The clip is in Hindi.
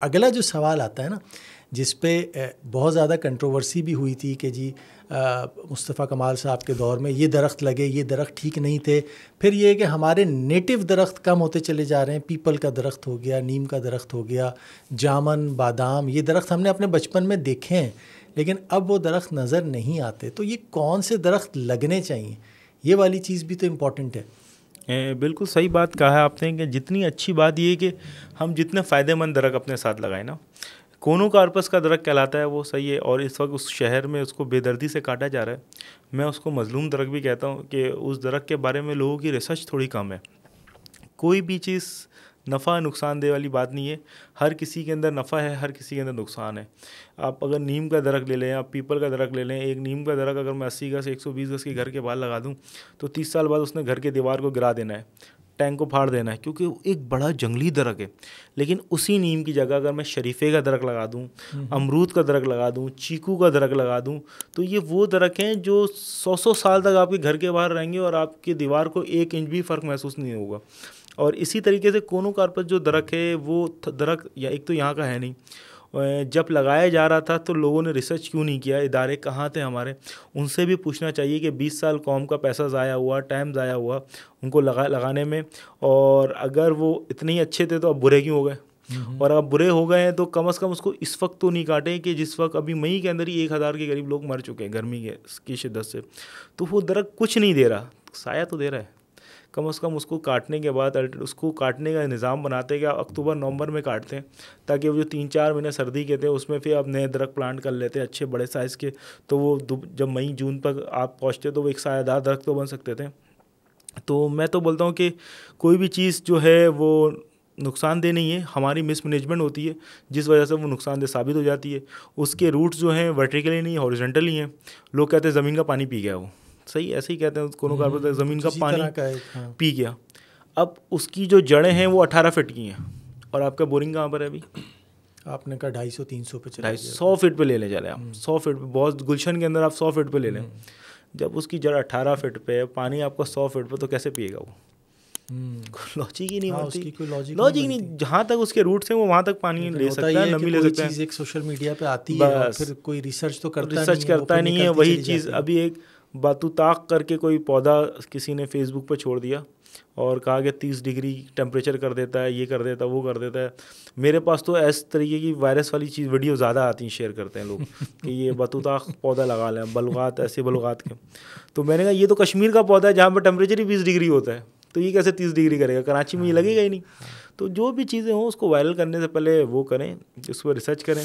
अगला जो सवाल आता है ना, जिस पे बहुत ज़्यादा कंट्रोवर्सी भी हुई थी कि जी मुस्तफ़ा कमाल साहब के दौर में ये दरख्त लगे, ये दरख्त ठीक नहीं थे। फिर ये है कि हमारे नेटिव दरख्त कम होते चले जा रहे हैं। पीपल का दरख्त हो गया, नीम का दरख्त हो गया, जामन, बादाम, ये दरख्त हमने अपने बचपन में देखे हैं, लेकिन अब वो दरख्त नज़र नहीं आते। तो ये कौन से दरख्त लगने चाहिए, ये वाली चीज़ भी तो इम्पॉर्टेंट है। बिल्कुल सही बात कहा है आपने कि जितनी अच्छी बात ये है कि हम जितने फ़ायदेमंद दरख्त अपने साथ लगाएं ना, कोनोकार्पस का दरख्त कहलाता है, वो सही है। और इस वक्त उस शहर में उसको बेदर्दी से काटा जा रहा है। मैं उसको मजलूम दरख्त भी कहता हूँ कि उस दरख्त के बारे में लोगों की रिसर्च थोड़ी कम है। कोई भी चीज़ नफ़ा नुकसानदेह वाली बात नहीं है। हर किसी के अंदर नफ़ा है, हर किसी के अंदर नुकसान है। आप अगर नीम का दरख्त ले लें, आप पीपल का दरख्त ले लें, एक नीम का दरख्त अगर मैं 80 गज से 120 गज के घर के बाहर लगा दूं तो 30 साल बाद उसने घर के दीवार को गिरा देना है, टैंक को फाड़ देना है, क्योंकि एक बड़ा जंगली दरख्त है। लेकिन उसी नीम की जगह अगर मैं शरीफे का दरख्त लगा दूं, अमरूद का दरख्त लगा दूं, चीकू का दरख्त लगा दूं, तो ये वो दरख्त हैं जो 100 साल तक आपके घर के बाहर रहेंगे और आपकी दीवार को 1 इंच भी फ़र्क महसूस नहीं होगा। और इसी तरीके से कोनोकार्पस जो दरख्त है, वो दरख्त या एक तो यहाँ का है नहीं, जब लगाया जा रहा था तो लोगों ने रिसर्च क्यों नहीं किया, इदारे कहाँ थे हमारे, उनसे भी पूछना चाहिए कि 20 साल कौम का पैसा ज़ाया हुआ, टाइम ज़ाया हुआ उनको लगाने में। और अगर वो इतने ही अच्छे थे तो अब बुरे क्यों हो गए, और अब बुरे हो गए हैं तो कम से कम उसको इस वक्त तो नहीं काटें कि जिस वक्त अभी मई के अंदर ही 1000 के करीब लोग मर चुके हैं गर्मी की शिद्दत से। तो वो दरख्त कुछ नहीं दे रहा, साया तो दे रहा है। कम से कम उसको काटने के बाद उसको काटने का निज़ाम बनाते हैं कि आप अक्टूबर नवंबर में काटते हैं, ताकि वो जो 3-4 महीने सर्दी के थे उसमें फिर आप नए दरख्त प्लांट कर लेते हैं अच्छे बड़े साइज़ के। तो वो जब मई जून तक आप पहुँचते तो वो एक सायादार दरख्त तो बन सकते थे। तो मैं तो बोलता हूँ कि कोई भी चीज़ जो है वो नुकसानदेह नहीं है, हमारी मिसमैनेजमेंट होती है जिस वजह से वो नुकसानदेह साबित हो जाती है। उसके रूट्स जो हैं वर्टिकली नहीं, हॉरिजॉन्टली हैं। लोग कहते हैं ज़मीन का पानी पी गया वो, सही ऐसे ही कहते हैं, कोनोकार्पस ज़मीन का पानी पी गया। अब उसकी जो जड़ें हैं वो 18 फीट की हैं, और आपका बोरिंग कहाँ पर है अभी? आपने कहा 250-300 पे, 250 फीट पे ले लें चले आप, 100 फीट पे, बहुत गुलशन के अंदर आप 100 फीट पे ले लें। जब उसकी जड़ 18 फीट पे है, पानी आपका 100 फीट पे, तो कैसे पिएगा वो? लॉजिक ही नहीं बनती, कोई लॉजिक नहीं। जहाँ तक उसके रूट्स हैं वो वहाँ तक पानी ले सकता है, नमी ले सकता है। चीज़ एक सोशल मीडिया पे आती है और फिर कोई रिसर्च तो करता नहीं है। वही चीज़ अभी एक बातूताक करके कोई पौधा किसी ने फेसबुक पे छोड़ दिया और कहा कि 30 डिग्री टेम्परेचर कर देता है, ये कर देता है, वो कर देता है। मेरे पास तो इस तरीके की वायरस वाली चीज़ वीडियो ज़्यादा आती हैं, शेयर करते हैं लोग कि ये बातूताक पौधा लगा लें, बलुगात, ऐसे बलुगात के। तो मैंने कहा ये तो कश्मीर का पौधा है जहाँ पर टेम्परेचर ही 20 डिग्री होता है, तो ये कैसे 30 डिग्री करेगा? कराची में ये लगेगा ही नहीं। तो जो भी चीज़ें हों उसको वायरल करने से पहले वो करें, उस पर रिसर्च करें।